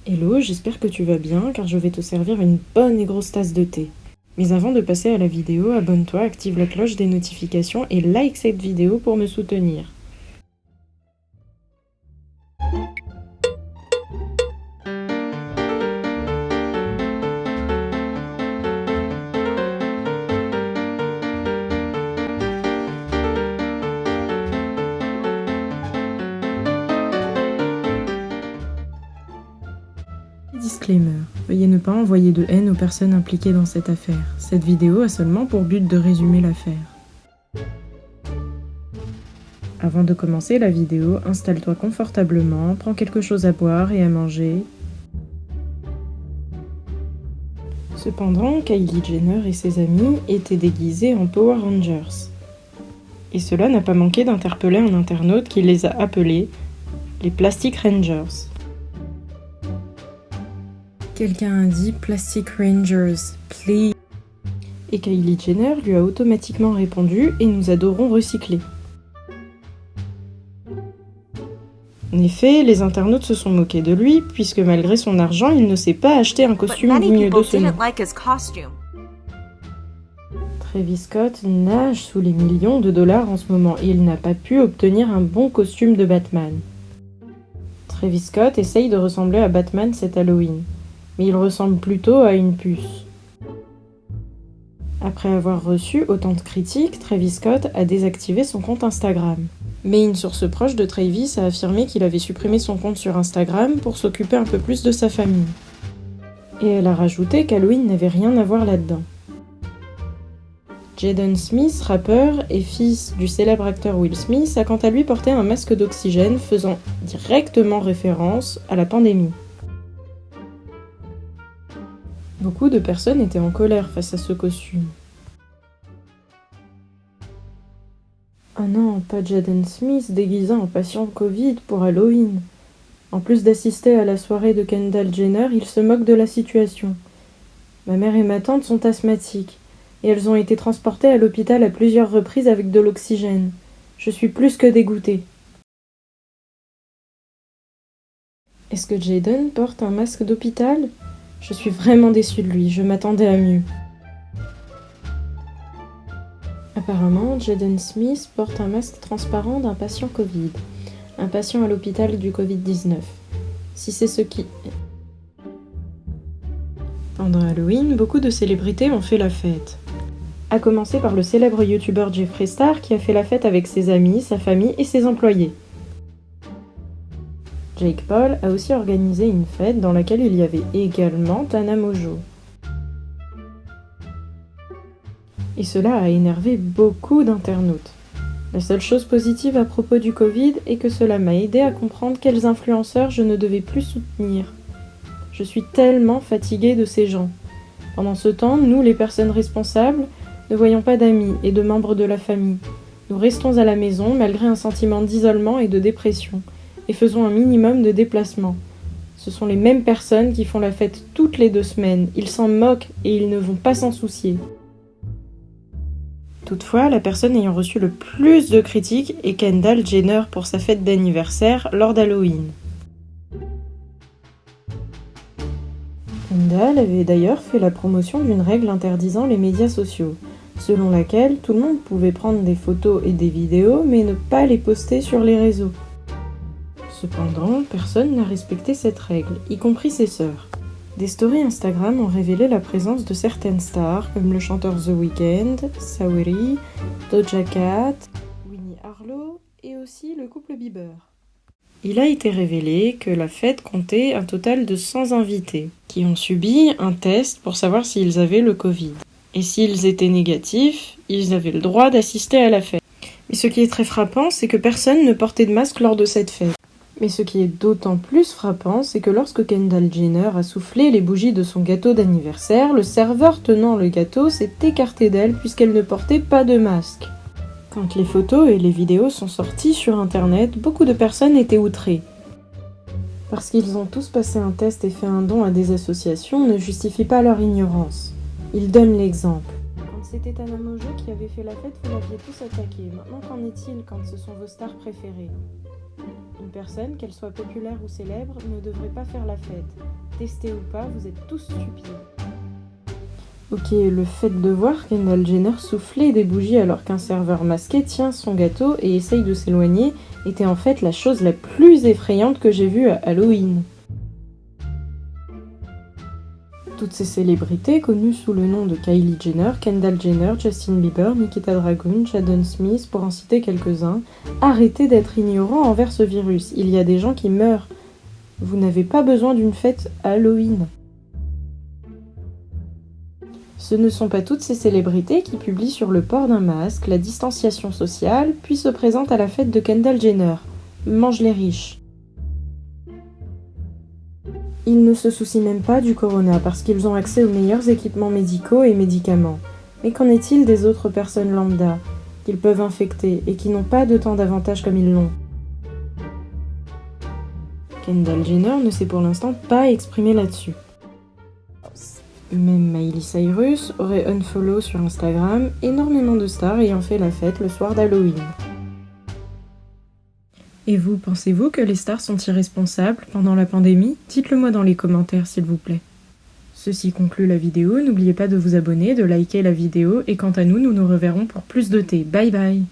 Hello, j'espère que tu vas bien car je vais te servir une bonne et grosse tasse de thé. Mais avant de passer à la vidéo, abonne-toi, active la cloche des notifications et like cette vidéo pour me soutenir. Disclaimer. Veuillez ne pas envoyer de haine aux personnes impliquées dans cette affaire. Cette vidéo a seulement pour but de résumer l'affaire. Avant de commencer la vidéo, installe-toi confortablement, prends quelque chose à boire et à manger. Cependant, Kylie Jenner et ses amis étaient déguisés en Power Rangers. Et cela n'a pas manqué d'interpeller un internaute qui les a appelés les Plastic Rangers. Quelqu'un a dit Plastic Rangers, please. Et Kylie Jenner lui a automatiquement répondu et nous adorons recycler. En effet, les internautes se sont moqués de lui puisque malgré son argent, il ne s'est pas acheté un costume digne de ce nom. Travis Scott nage sous les millions de dollars en ce moment et il n'a pas pu obtenir un bon costume de Batman. Travis Scott essaye de ressembler à Batman cet Halloween, mais il ressemble plutôt à une puce. Après avoir reçu autant de critiques, Travis Scott a désactivé son compte Instagram. Mais une source proche de Travis a affirmé qu'il avait supprimé son compte sur Instagram pour s'occuper un peu plus de sa famille. Et elle a rajouté qu'Halloween n'avait rien à voir là-dedans. Jaden Smith, rappeur et fils du célèbre acteur Will Smith, a quant à lui porté un masque d'oxygène faisant directement référence à la pandémie. Beaucoup de personnes étaient en colère face à ce costume. Oh non, pas Jaden Smith déguisé en patient Covid pour Halloween. En plus d'assister à la soirée de Kendall Jenner, il se moque de la situation. Ma mère et ma tante sont asthmatiques, et elles ont été transportées à l'hôpital à plusieurs reprises avec de l'oxygène. Je suis plus que dégoûtée. Est-ce que Jaden porte un masque d'hôpital ? Je suis vraiment déçue de lui, je m'attendais à mieux. Apparemment, Jaden Smith porte un masque transparent d'un patient Covid, un patient à l'hôpital du Covid-19. Si c'est ce qui... Pendant Halloween, beaucoup de célébrités ont fait la fête. À commencer par le célèbre youtubeur Jeffree Star qui a fait la fête avec ses amis, sa famille et ses employés. Jake Paul a aussi organisé une fête dans laquelle il y avait également Tana Mongeau. Et cela a énervé beaucoup d'internautes. La seule chose positive à propos du Covid est que cela m'a aidé à comprendre quels influenceurs je ne devais plus soutenir. Je suis tellement fatiguée de ces gens. Pendant ce temps, nous, les personnes responsables, ne voyons pas d'amis et de membres de la famille. Nous restons à la maison malgré un sentiment d'isolement et de dépression, et faisons un minimum de déplacements. Ce sont les mêmes personnes qui font la fête toutes les 2 semaines. Ils s'en moquent et ils ne vont pas s'en soucier. Toutefois, la personne ayant reçu le plus de critiques est Kendall Jenner pour sa fête d'anniversaire lors d'Halloween. Kendall avait d'ailleurs fait la promotion d'une règle interdisant les médias sociaux, selon laquelle tout le monde pouvait prendre des photos et des vidéos mais ne pas les poster sur les réseaux. Cependant, personne n'a respecté cette règle, y compris ses sœurs. Des stories Instagram ont révélé la présence de certaines stars comme le chanteur The Weeknd, Saweetie, Doja Cat, Winnie Harlow et aussi le couple Bieber. Il a été révélé que la fête comptait un total de 100 invités qui ont subi un test pour savoir s'ils avaient le Covid. Et s'ils étaient négatifs, ils avaient le droit d'assister à la fête. Mais ce qui est très frappant, c'est que personne ne portait de masque lors de cette fête. Mais ce qui est d'autant plus frappant, c'est que lorsque Kendall Jenner a soufflé les bougies de son gâteau d'anniversaire, le serveur tenant le gâteau s'est écarté d'elle puisqu'elle ne portait pas de masque. Quand les photos et les vidéos sont sorties sur internet, beaucoup de personnes étaient outrées. Parce qu'ils ont tous passé un test et fait un don à des associations ne justifie pas leur ignorance. Ils donnent l'exemple. Quand c'était Tana Mongeau qui avait fait la fête, vous l'aviez tous attaqué. Maintenant, qu'en est-il quand ce sont vos stars préférées ? Une personne, qu'elle soit populaire ou célèbre, ne devrait pas faire la fête. Testé ou pas, vous êtes tous stupides. Ok, le fait de voir Kendall Jenner souffler des bougies alors qu'un serveur masqué tient son gâteau et essaye de s'éloigner était en fait la chose la plus effrayante que j'ai vue à Halloween. Toutes ces célébrités, connues sous le nom de Kylie Jenner, Kendall Jenner, Justin Bieber, Nikita Dragun, Jaden Smith, pour en citer quelques-uns, arrêtez d'être ignorants envers ce virus. Il y a des gens qui meurent. Vous n'avez pas besoin d'une fête Halloween. Ce ne sont pas toutes ces célébrités qui publient sur le port d'un masque, la distanciation sociale, puis se présentent à la fête de Kendall Jenner. Mange les riches. Ils ne se soucient même pas du corona parce qu'ils ont accès aux meilleurs équipements médicaux et médicaments. Mais qu'en est-il des autres personnes lambda, qu'ils peuvent infecter et qui n'ont pas de temps d'avantage comme ils l'ont? Kendall Jenner ne s'est pour l'instant pas exprimée là-dessus. Même Miley Cyrus aurait unfollow sur Instagram énormément de stars ayant fait la fête le soir d'Halloween. Et vous, pensez-vous que les stars sont irresponsables pendant la pandémie? Dites-le moi dans les commentaires s'il vous plaît. Ceci conclut la vidéo, n'oubliez pas de vous abonner, de liker la vidéo et quant à nous, nous nous reverrons pour plus de thé. Bye bye!